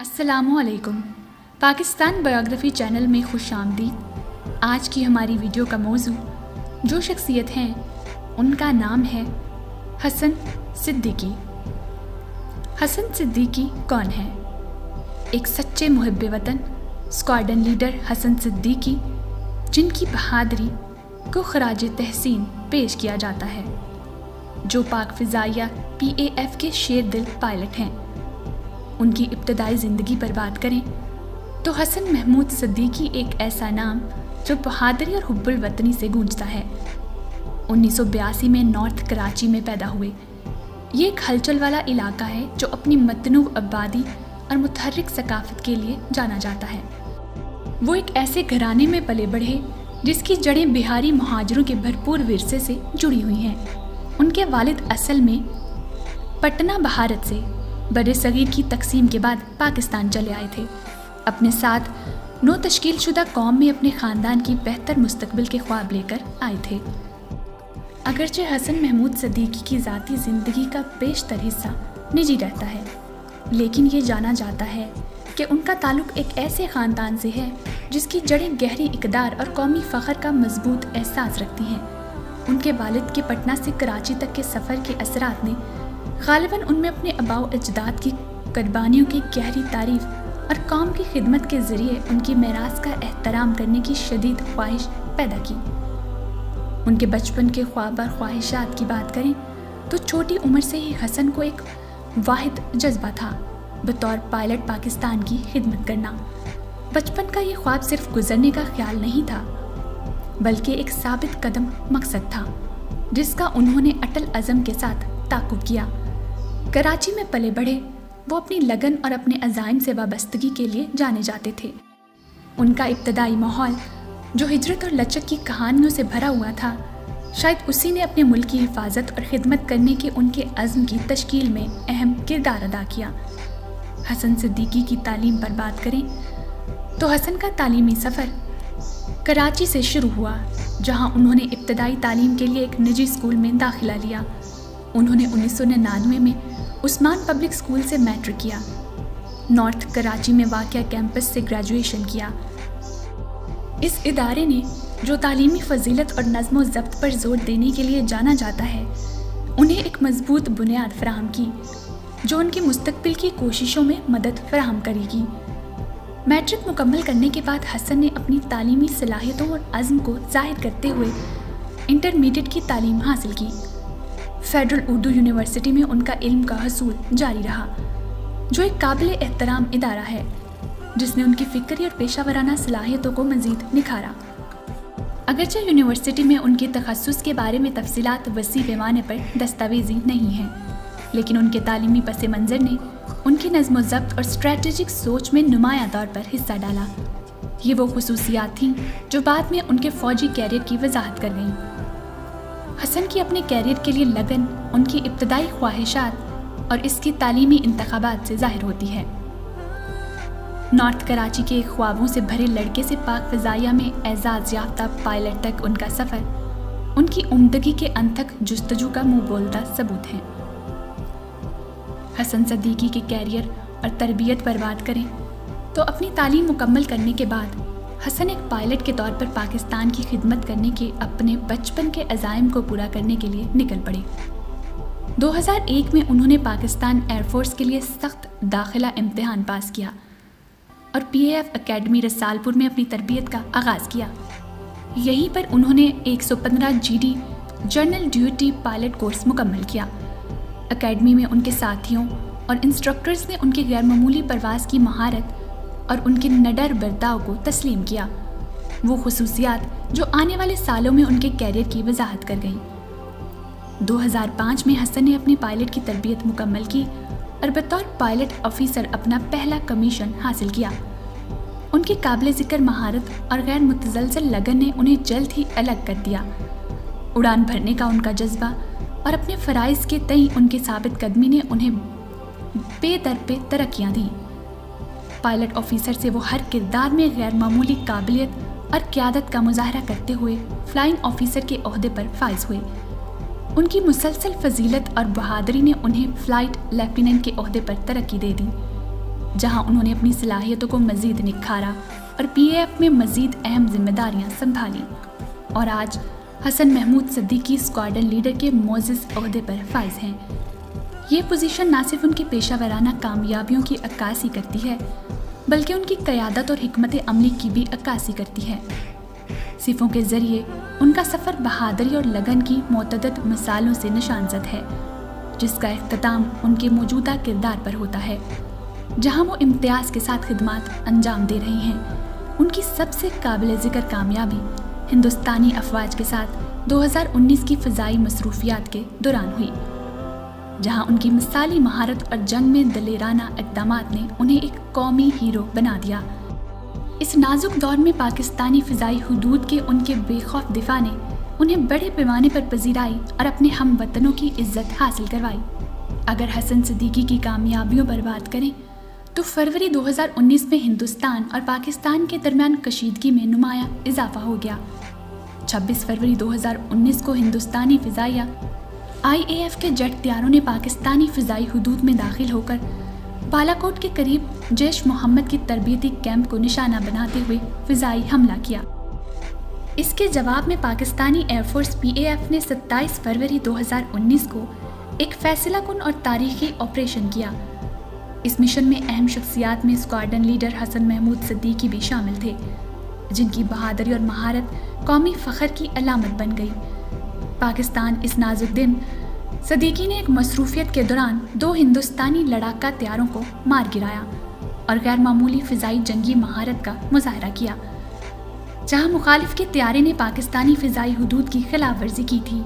अस्सलामुअलैकुम। Pakistan biography channel में खुशामदीद। आज की हमारी वीडियो का मौजू जो शख्सियत हैं उनका नाम है हसन सिद्दीकी। हसन सिद्दीकी कौन है? एक सच्चे मुहिब्बे वतन स्क्वाड्रन लीडर हसन सिद्दीकी, जिनकी बहादुरी को खराज तहसीन पेश किया जाता है, जो पाक फ़िज़ाइया PAF के शेर दिल पायलट हैं। उनकी इब्तदाई ज़िंदगी पर बात करें तो हसन महमूद सिद्दीकी एक ऐसा नाम जो बहादुरी और हुब्बुल वतनी से गूंजता है। 1982 में नॉर्थ कराची में पैदा हुए। ये एक हलचल वाला इलाका है जो अपनी मतनूव आबादी और मुतहर्रिक सकाफत के लिए जाना जाता है। वो एक ऐसे घराने में पले बढ़े जिसकी जड़ें बिहारी मुहाजिरों के भरपूर विरसे से जुड़ी हुई हैं। उनके वालिद असल में पटना बहारत से बड़े सगीर की तकसीम के बाद पाकिस्तान चले आए थे। अपने साथ नौ तश्कील शुदा कौम में अपने ख़ानदान की बेहतर मुस्तकबिल के ख्वाब लेकर आए थे। अगरचे हसन महमूद सिद्दीकी की ज़ाती ज़िंदगी का बेशतर हिस्सा निजी रहता है, लेकिन ये जाना जाता है कि उनका ताल्लुक़ एक ऐसे ख़ानदान से है जिसकी जड़ें गहरी इक़दार और कौमी फ़ख्र का मजबूत एहसास रखती हैं। उनके वालिद के पटना से कराची तक के सफ़र के असरात ने ग़ालिबन उनमें अपने आबाओ अजदाद की कुर्बानियों की गहरी तारीफ़ और कौम की खिदमत के ज़रिए उनकी मेरास का एहतराम करने की शदीद ख्वाहिश पैदा की। उनके बचपन के ख्वाब और ख्वाहिशात की बात करें तो छोटी उम्र से ही हसन को एक वाहिद जज्बा था, बतौर पायलट पाकिस्तान की खिदमत करना। बचपन का ये ख्वाब सिर्फ गुजरने का ख्याल नहीं था, बल्कि एक साबित कदम मकसद था जिसका उन्होंने अटल अज़म के साथ ताक़ुब किया। कराची में पले बढ़े वो अपनी लगन और अपने अज़ाइम से वाबस्तगी के लिए जाने जाते थे। उनका इब्तदाई माहौल जो हिजरत और लचक की कहानियों से भरा हुआ था, शायद उसी ने अपने मुल्क की हिफाजत और ख़िदमत करने के उनके अज़्म की तश्कील में अहम किरदार अदा किया। हसन सिद्दीकी की तालीम पर बात करें तो हसन का तालीमी सफ़र कराची से शुरू हुआ, जहाँ उन्होंने इब्तदाई तालीम के लिए एक निजी स्कूल में दाखिला लिया। उन्होंने 1999 में उस्मान पब्लिक स्कूल से मैट्रिक किया। नॉर्थ कराची में वाक़या कैंपस से ग्रेजुएशन किया। इस इदारे ने जो तालीमी फजीलत और नज़्म व ज़ब्त पर जोर देने के लिए जाना जाता है, उन्हें एक मजबूत बुनियाद फराहम की जो उनकी मुस्तकबिल की कोशिशों में मदद फराहम करेगी। मैट्रिक मुकम्मल करने के बाद हसन ने अपनी तालीमी सलाहियतों और अज़्म को ज़ाहिर करते हुए इंटरमीडिएट की तालीम हासिल की। फेडरल उर्दू यूनिवर्सिटी में उनका इल्म का हसूल जारी रहा, जो एक काबिल एहतराम इदारा है जिसने उनकी फ़िक्री और पेशा वराना सलाहियतों को मज़ीद निखारा। अगरचे यूनिवर्सिटी में उनके तखस्सुस के बारे में तफसीलात वसी पैमाने पर दस्तावेज़ी नहीं हैं, लेकिन उनके तालीमी पस मंज़र ने उनकी नज़्म व ज़ब्त और स्ट्रेटजिक सोच में नुमायां तौर पर हिस्सा डाला। ये वो खुसूसियात थीं जो बाद में उनके फ़ौजी कैरियर की वजाहत कर गईं। हसन की अपने कैरियर के लिए लगन उनकी इब्तदाई ख्वाहिशात और इसकी तालीमी इंतखाबात से ज़ाहिर होती है। नॉर्थ कराची के ख्वाबों से भरे लड़के से पाक फ़िज़ाइया में एजाज़ याफ्ता पायलट तक उनका सफ़र उनकी उम्दगी के अनथक जुस्तजू का मुँह बोलता सबूत है। हसन सिद्दीकी के कैरियर और तरबियत पर बात करें तो अपनी तालीम मुकम्मल करने के बाद हसन एक पायलट के तौर पर पाकिस्तान की खिदमत करने के अपने बचपन के अज़ाइम को पूरा करने के लिए निकल पड़े। 2001 में उन्होंने पाकिस्तान एयरफोर्स के लिए सख्त दाखिला इम्तिहान पास किया और PAF अकेडमी रसालपुर में अपनी तरबियत का आगाज़ किया। यहीं पर उन्होंने 115 GD general duty pilot course मुकम्मल किया। अकेडमी में उनके साथियों और इंस्ट्रक्टर्स ने उनकी गैरमामूली परवाज़ की महारत और उनके निडर बर्ताव को तस्लीम किया, वो खुसूसियात जो आने वाले सालों में उनके कैरियर की वजाहत कर गईं। 2005 में हसन ने अपनी पायलट की तरबियत मुकम्मल की और बतौर पायलट ऑफिसर अपना पहला कमीशन हासिल किया। उनकी काबिल ज़िक्र महारत और गैर मुतज़लज़ल लगन ने उन्हें जल्द ही अलग कर दिया। उड़ान भरने का उनका जज्बा और अपने फ़राइज़ के तई उनकी साबित कदमी ने उन्हें बेदरपे तरक्कियाँ दी। पायलट ऑफिसर से वो हर किरदार में गैर मामूली काबिलियत और क़यादत का मुज़ाहरा करते हुए फ्लाइंग ऑफिसर के ओहदे पर फाइज़ हुए। उनकी मुसलसल फजीलत और बहादुरी ने उन्हें फ़्लाइट लेफ्टिनेंट के ओहदे पर तरक्की दे दी। जहां उन्होंने अपनी सलाहियतों को मज़ीद निखारा और PAF में मज़ीद अहम जिम्मेदारियां संभाली और आज हसन महमूद सिद्दीकी स्क्वाड्रन लीडर के मोअज़्ज़ज़ ओहदे पर फाइज हैं। ये पोजीशन ना सिर्फ उनकी पेशावराना कामयाबियों की अक्कासी करती है बल्कि उनकी क़यादत और हिकमत अमली की भी अक्कासी करती है। सिफ़ों के ज़रिए उनका सफ़र बहादुरी और लगन की मुतअद्दिद मिसालों से निशानज़द है, जिसका इख्तिताम उनके मौजूदा किरदार पर होता है, जहां वो इम्तियाज़ के साथ खिदमात अंजाम दे रही हैं। उनकी सबसे काबिल ज़िक्र कामयाबी हिंदुस्तानी अफवाज के साथ 2019 की फ़िज़ाई मसरूफियात के दौरान हुई, जहां उनकी मिसाली महारत और जंग में दलेराना इक़दामात ने उन्हें एक कौमी हीरो बना दिया। इस नाजुक दौर में पाकिस्तानी फ़िज़ाई हुदूद के उनके बेखौफ दिफा ने उन्हें बड़े पैमाने पर पजीराई और अपने हम वतनों की इज्जत हासिल करवाई। अगर हसन सिद्दीकी की कामयाबियों पर बात करें तो फरवरी 2019 में हिंदुस्तान और पाकिस्तान के दरमियान कशीदगी में नुमाया इजाफा हो गया। 26 फरवरी 2019 को हिंदुस्तानी फ़िज़ाइया IAF के जेट तैयारों ने पाकिस्तानी फ़िज़ाई हुदूद में दाखिल होकर बालाकोट के करीब जैश मोहम्मद की तरबियती कैंप को निशाना बनाते हुए फ़िज़ाई हमला किया। इसके जवाब में पाकिस्तानी एयरफोर्स PAF ने 27 फरवरी 2019 को एक फैसलाकुन और तारीखी ऑपरेशन किया। इस मिशन में अहम शख्सियात में स्क्वाड्रन लीडर हसन महमूद सिद्दीकी भी शामिल थे, जिनकी बहादुरी और महारत कौमी फ़ख्र की अलामत बन गई। पाकिस्तान इस नाजुक दिन सिद्दीकी ने एक मसरूफियत के दौरान 2 हिंदुस्तानी लड़ाका तैयारों को मार गिराया और गैर मामूली फ़िज़ाई जंगी महारत का मुजाहरा किया, जहां मुखालिफ के तैयारे ने पाकिस्तानी फ़िज़ाई हुदूद की खिलाफ वर्जी की थी।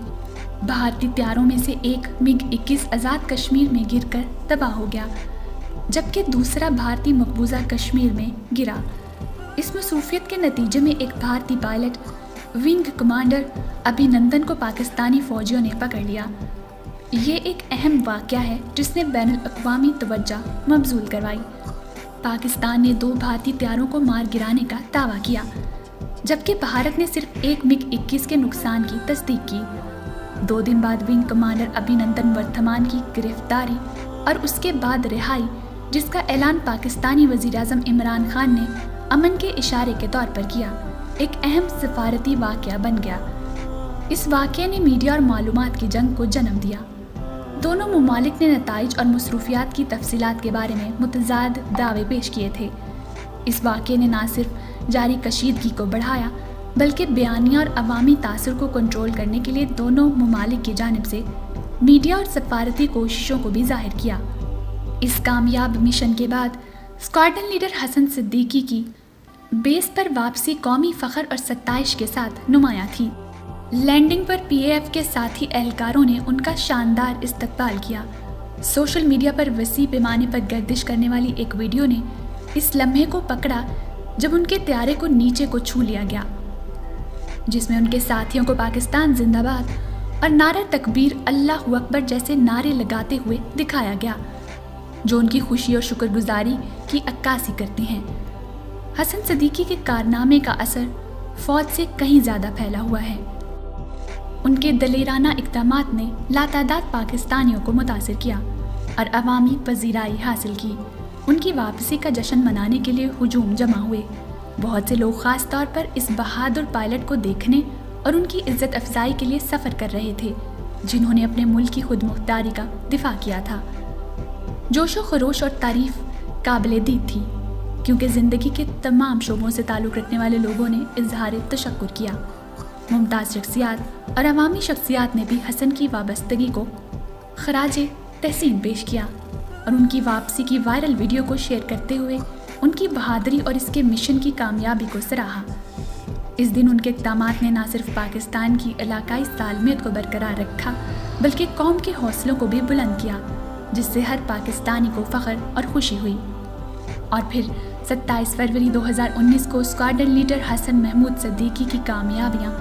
भारतीय तैयारों में से एक MiG-21 आज़ाद कश्मीर में गिरकर तबाह हो गया, जबकि दूसरा भारतीय मकबूजा कश्मीर में गिरा। इस मसरूफियत के नतीजे में एक भारतीय पायलट विंग कमांडर अभिनंदन को पाकिस्तानी फ़ौजियों ने पकड़ लिया। ये एक अहम वाक़या है जिसने बैनुल-अक़वामी तवज्जो मबज़ूल करवाई। पाकिस्तान ने 2 भारतीय तैयारों को मार गिराने का दावा किया, जबकि भारत ने सिर्फ एक MiG-21 के नुकसान की तस्दीक की। 2 दिन बाद विंग कमांडर अभिनंदन वर्धमान की गिरफ्तारी और उसके बाद रिहाई, जिसका ऐलान पाकिस्तानी वज़ीर-ए-आज़म इमरान खान ने अमन के इशारे के तौर पर किया, एक अहम सफारती वाक़या बन गया। इस वाक़ये ने मीडिया और मालूमात की जंग को जन्म दिया। दोनों ममालिक ने नताइज और मसरूफियात की तफसीलात के बारे में मुतज़ाद दावे पेश किए थे। इस वाक़ये ने न सिर्फ जारी कशीदगी को बढ़ाया बल्कि बयानिया और अवामी तासुर को कंट्रोल करने के लिए दोनों ममालिक की जानिब से मीडिया और सफारती कोशिशों को भी जाहिर किया। इस कामयाब मिशन के बाद स्क्वाड्रन लीडर हसन सिद्दीकी की बेस पर वापसी कौमी फ़ख्र और सत्ताइश के साथ नुमाया थी। लैंडिंग पर PAF के साथी एहलकारों ने उनका शानदार इस्तकबाल किया। सोशल मीडिया पर वसी पैमाने पर गर्दिश करने वाली एक वीडियो ने इस लम्हे को पकड़ा जब उनके तैयारे को नीचे को छू लिया गया, जिसमें उनके साथियों को पाकिस्तान जिंदाबाद और नारा तकबीर, अल्लाहु अकबर जैसे नारे लगाते हुए दिखाया गया, जो उनकी खुशी और शुक्रगुजारी की अक्कासी करते हैं। हसन सिद्दीकी के कारनामे का असर फौज से कहीं ज़्यादा फैला हुआ है। उनके दलेराना इक़दामात ने लातादाद पाकिस्तानियों को मुतासिर किया और अवामी पजीराई हासिल की। उनकी वापसी का जश्न मनाने के लिए हुजूम जमा हुए। बहुत से लोग ख़ास तौर पर इस बहादुर पायलट को देखने और उनकी इज्जत अफजाई के लिए सफ़र कर रहे थे, जिन्होंने अपने मुल्क की खुद मुख्तारी का दिफा किया था। जोशो खरोश और तारीफ काबिल दीद थी, क्योंकि ज़िंदगी के तमाम शोबों से ताल्लुक़ रखने वाले लोगों ने इजहार तशक्कुर किया। मुमताज़ शख्सियात और अवामी शख्सियात ने भी हसन की वाबस्तगी को खराजे तहसीन पेश किया और उनकी वापसी की वायरल वीडियो को शेयर करते हुए उनकी बहादुरी और इसके मिशन की कामयाबी को सराहा। इस दिन उनके इक़दामात ने न सिर्फ पाकिस्तान की इलाकाई सालमियत को बरकरार रखा बल्कि कौम के हौसलों को भी बुलंद किया, जिससे हर पाकिस्तानी को फ़ख्र और खुशी हुई। और फिर 27 फरवरी 2019 को स्क्वाड्रन लीडर हसन महमूद सिद्दीकी की कामयाबियाँ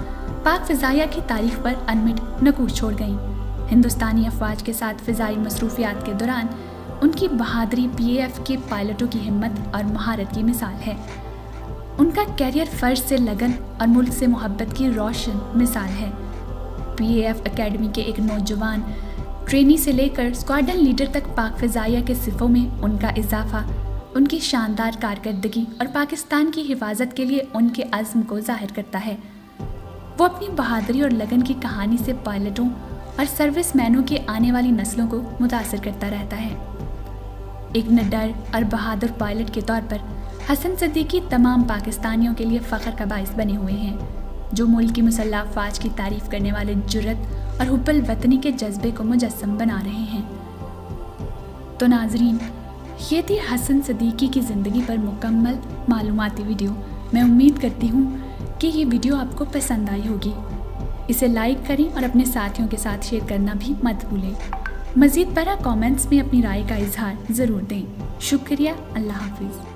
पाक फ़िज़ाइया की तारीख पर अनमिट नकूश छोड़ गईं। हिंदुस्तानी अफवाज के साथ फ़िज़ाई मसरूफियात के दौरान उनकी बहादुरी PAF के पायलटों की हिम्मत और महारत की मिसाल है। उनका कैरियर फ़र्ज से लगन और मुल्क से मोहब्बत की रोशन मिसाल है। PAF एकेडमी के एक नौजवान ट्रेनी से लेकर स्क्वाड्रन लीडर तक पाक फ़िज़ाइया के सिफ़ों में उनका इजाफा उनकी शानदार कारकर्दगी और पाकिस्तान की हिफाजत के लिए उनके अज़्म को जाहिर करता है। वो अपनी बहादुरी और लगन की कहानी से पायलटों और सर्विसमैनों की आने वाली नस्लों को मुतासिर करता रहता है। एक निडर और बहादुर पायलट के तौर पर हसन सिद्दीकी तमाम पाकिस्तानियों के लिए फ़ख्र का बाइस बने हुए हैं, जो मुल्क की मुसल्लह अफ़वाज की तारीफ़ करने वाले जुर्रत और हुब्बुल वतनी के जज्बे को मुजस्सम बना रहे हैं। तो नाजरीन, ये थी हसन सिद्दीकी की ज़िंदगी पर मुकम्मल मालूमाती वीडियो। मैं उम्मीद करती हूँ कि ये वीडियो आपको पसंद आई होगी। इसे लाइक करें और अपने साथियों के साथ शेयर करना भी मत भूलें। मज़ीद बरा कमेंट्स में अपनी राय का इजहार ज़रूर दें। शुक्रिया। अल्लाह हाफिज़।